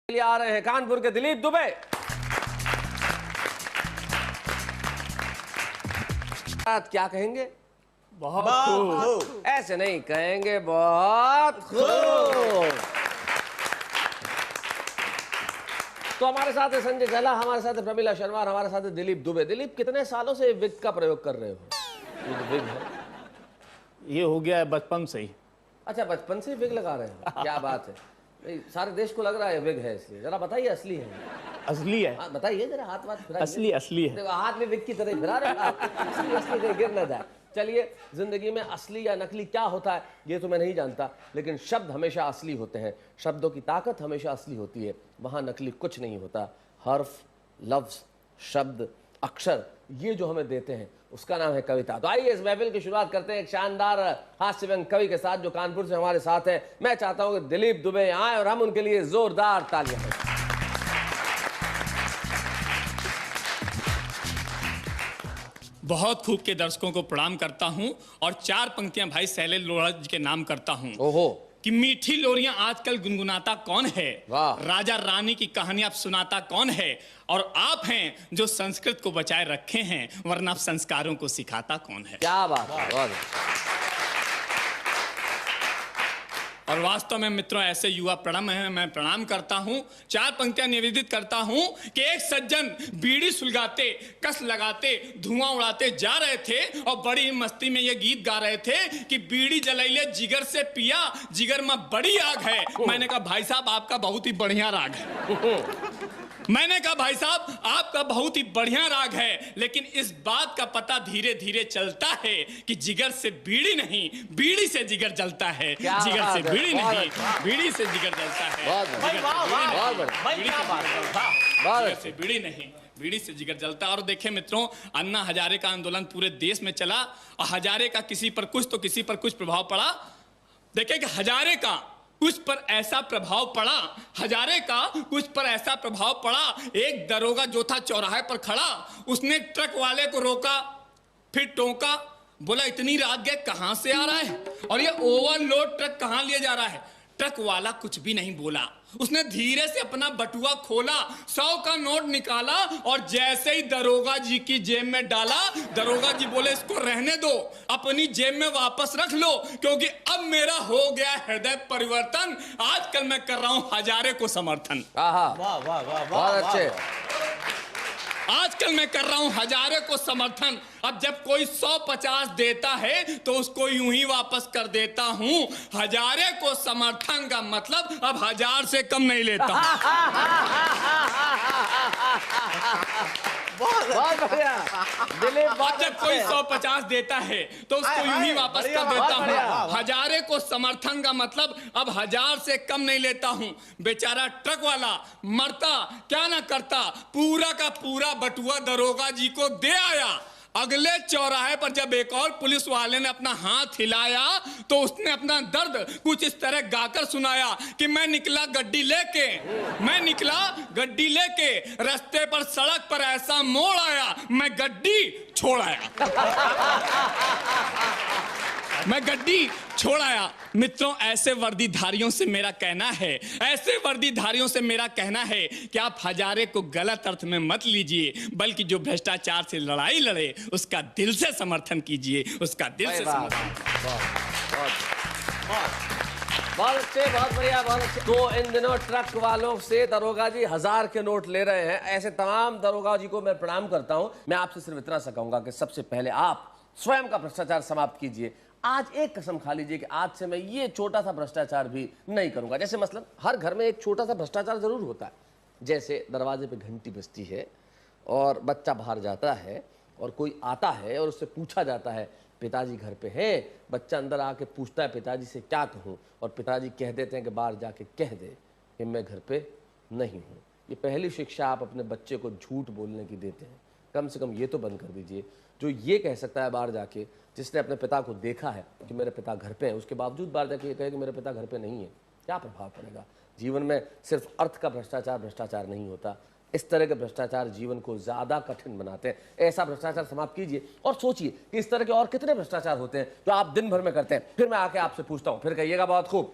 लिए आ रहे हैं कानपुर के दिलीप दुबे। क्या कहेंगे? बहुत खूब। ऐसे नहीं कहेंगे, बहुत खूब। तो हमारे साथ है संजय झला, हमारे साथ है प्रमिला शर्मा, हमारे साथ है दिलीप दुबे। दिलीप, कितने सालों से विग का प्रयोग कर रहे हो? ये तो विग है। ये हो गया है बचपन से ही। अच्छा, बचपन से विग लगा रहे हो? क्या बात है। सारे देश को लग रहा है विग है, इसलिए जरा बताइए असली है? असली है। बताइए जरा, हाथ फिराइए। असली है। देखो हाथ में विग की तरह फिरा रहे हैं। असली गिर ना जाए। चलिए, जिंदगी में असली या नकली क्या होता है ये तो मैं नहीं जानता, लेकिन शब्द हमेशा असली होते हैं। शब्दों की ताकत हमेशा असली होती है, वहां नकली कुछ नहीं होता। हर्फ, लफ्ज, शब्द, अक्षर, ये जो हमें देते हैं उसका नाम है कविता। तो आइए इस महफिल की शुरुआत करते हैं एक शानदार हास्य व्यंग कवि के साथ जो कानपुर से हमारे साथ है। मैं चाहता हूं कि दिलीप दुबे आए और हम उनके लिए जोरदार तालियां दें। बहुत खूब के दर्शकों को प्रणाम करता हूं और चार पंक्तियां भाई शैलेश लोढ़ा जी के नाम करता हूं। ओहो, कि मीठी लोरियां आजकल गुनगुनाता कौन है, वाह। राजा रानी की कहानी आप सुनाता कौन है, और आप हैं जो संस्कृत को बचाए रखे हैं, वरना संस्कारों को सिखाता कौन है। क्या बात है। और वास्तव में मित्रों ऐसे युवा प्रणम है, मैं प्रणाम करता हूं। चार पंक्तियां निवेदित करता हूं कि एक सज्जन बीड़ी सुलगाते, कस लगाते, धुआं उड़ाते जा रहे थे और बड़ी मस्ती में ये गीत गा रहे थे कि बीड़ी जलाइले जिगर से पिया, जिगर में बड़ी आग है। मैंने कहा भाई साहब आपका बहुत ही बढ़िया राग है। मैंने कहा भाई साहब आपका बहुत ही बढ़िया राग है, लेकिन इस बात का पता धीरे धीरे चलता है कि जिगर से बीड़ी नहीं, बीड़ी से जिगर जलता है। जिगर से बीड़ी नहीं, बीड़ी से जिगर जलता है। जिगर से बीड़ी नहीं, बीड़ी से जिगर जलता है। और देखें मित्रों, अन्ना हजारे का आंदोलन पूरे देश में चला और हजारे का किसी पर कुछ तो किसी पर कुछ प्रभाव पड़ा। देखें कि हजारे का कुछ पर ऐसा प्रभाव पड़ा, हजारे का कुछ पर ऐसा प्रभाव पड़ा। एक दरोगा जो था चौराहे पर खड़ा, उसने ट्रक वाले को रोका, फिर टोका, बोला इतनी रात गए कहां से आ रहा है और ये ओवरलोड ट्रक कहां लिए जा रहा है। ट्रक वाला कुछ भी नहीं बोला, उसने धीरे से अपना बटुआ खोला, 100 का नोट निकाला और जैसे ही दरोगा जी की जेब में डाला, दरोगा जी बोले इसको रहने दो, अपनी जेब में वापस रख लो, क्योंकि अब मेरा हो गया हृदय परिवर्तन। आजकल मैं कर रहा हूं हजारे को समर्थन। वाह वाह वाह, बहुत अच्छे। आजकल मैं कर रहा हूं हजारे को समर्थन। अब जब कोई 150 देता है तो उसको यूं ही वापस कर देता हूं। हजारे को समर्थन का मतलब अब 1000 से कम नहीं लेता हूं। बहुत बढ़िया दिलीप। अब जब कोई 150 देता है तो उसको यूं ही वापस कर देता हूं। हजारे को समर्थन का मतलब अब 1000 से कम नहीं लेता हूं। बेचारा ट्रक वाला मरता क्या ना करता, पूरा का पूरा बटुआ दरोगा जी को दे आया। अगले चौराहे पर जब एक और पुलिस वाले ने अपना हाथ हिलाया तो उसने अपना दर्द कुछ इस तरह गाकर सुनाया कि मैं निकला गड्डी लेके, मैं निकला गड्डी लेके, रास्ते पर सड़क पर ऐसा मोड़ आया, मैं गड्डी छोड़ आया। मैं गड्डी छोड़ आया। मित्रों ऐसे वर्दीधारियों से मेरा कहना है, ऐसे वर्दीधारियों से मेरा कहना है कि आप हजारे को गलत अर्थ में मत लीजिए, बल्कि जो भ्रष्टाचार से लड़ाई लड़े उसका दिल से समर्थन कीजिए, उसका दिल से समर्थन। बहुत अच्छे, बहुत बढ़िया, बहुत अच्छे। तो इन दिनों ट्रक वालों से दरोगा जी 1000 के नोट ले रहे हैं। ऐसे तमाम दरोगा जी को मैं प्रणाम करता हूं। मैं आपसे सिर्फ इतना सा कहूंगा कि सबसे पहले आप स्वयं का भ्रष्टाचार समाप्त कीजिए। आज एक कसम खा लीजिए कि आज से मैं ये छोटा सा भ्रष्टाचार भी नहीं करूंगा। जैसे मसलन हर घर में एक छोटा सा भ्रष्टाचार जरूर होता है। जैसे दरवाजे पे घंटी बजती है और बच्चा बाहर जाता है और कोई आता है और उससे पूछा जाता है पिताजी घर पे है। बच्चा अंदर आके पूछता है पिताजी से क्या कहूँ, और पिताजी कह देते हैं कि बाहर जाके कह दे कि मैं घर पे नहीं हूँ। ये पहली शिक्षा आप अपने बच्चे को झूठ बोलने की देते हैं। कम से कम ये तो बंद कर दीजिए। जो ये कह सकता है बाहर जाके, जिसने अपने पिता को देखा है कि मेरे पिता घर पे हैं, उसके बावजूद बाहर जाके ये कहे कि मेरे पिता घर पे नहीं है, क्या प्रभाव पड़ेगा? जीवन में सिर्फ अर्थ का भ्रष्टाचार नहीं होता। इस तरह के भ्रष्टाचार जीवन को ज्यादा कठिन बनाते हैं। ऐसा भ्रष्टाचार समाप्त कीजिए और सोचिए कि इस तरह के और कितने भ्रष्टाचार होते हैं जो आप दिन भर में करते हैं। फिर मैं आके आपसे पूछता हूं, फिर कहिएगा बहुत खूब।